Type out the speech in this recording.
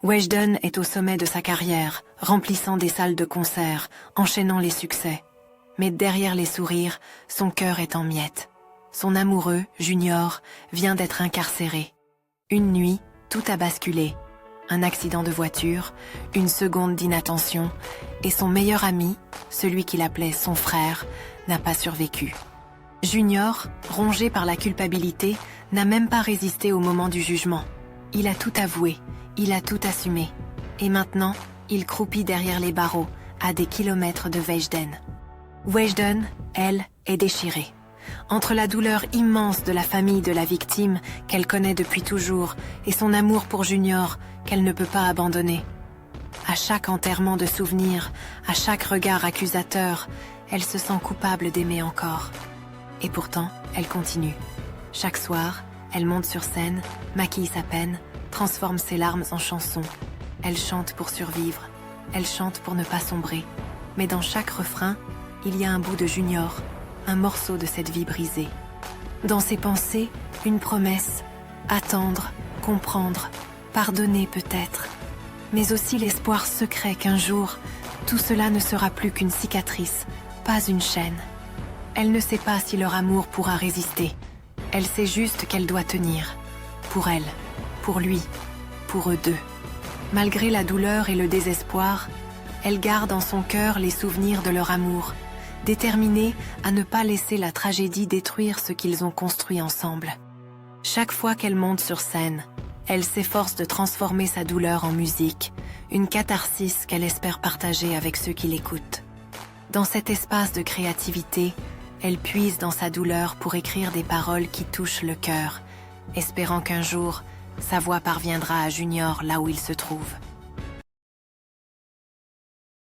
Weshden est au sommet de sa carrière, remplissant des salles de concert, enchaînant les succès. Mais derrière les sourires, son cœur est en miettes. Son amoureux, Junior, vient d'être incarcéré. Une nuit, tout a basculé. Un accident de voiture, une seconde d'inattention, et son meilleur ami, celui qu'il appelait son frère, n'a pas survécu. Junior, rongé par la culpabilité, n'a même pas résisté au moment du jugement. Il a tout avoué, il a tout assumé. Et maintenant, il croupit derrière les barreaux, à des kilomètres de Weshden. Weshden, elle, est déchirée. Entre la douleur immense de la famille de la victime, qu'elle connaît depuis toujours, et son amour pour Junior, qu'elle ne peut pas abandonner. À chaque enterrement de souvenirs, à chaque regard accusateur, elle se sent coupable d'aimer encore. Et pourtant, elle continue. Chaque soir, elle monte sur scène, maquille sa peine, transforme ses larmes en chansons. Elle chante pour survivre, elle chante pour ne pas sombrer. Mais dans chaque refrain, il y a un bout de Junior, un morceau de cette vie brisée. Dans ses pensées, une promesse, attendre, comprendre, pardonner peut-être. Mais aussi l'espoir secret qu'un jour, tout cela ne sera plus qu'une cicatrice, pas une chaîne. Elle ne sait pas si leur amour pourra résister. Elle sait juste qu'elle doit tenir. Pour elle, pour lui, pour eux deux. Malgré la douleur et le désespoir, elle garde en son cœur les souvenirs de leur amour, déterminée à ne pas laisser la tragédie détruire ce qu'ils ont construit ensemble. Chaque fois qu'elle monte sur scène, elle s'efforce de transformer sa douleur en musique, une catharsis qu'elle espère partager avec ceux qui l'écoutent. Dans cet espace de créativité, elle puise dans sa douleur pour écrire des paroles qui touchent le cœur, espérant qu'un jour, sa voix parviendra à Junior là où il se trouve.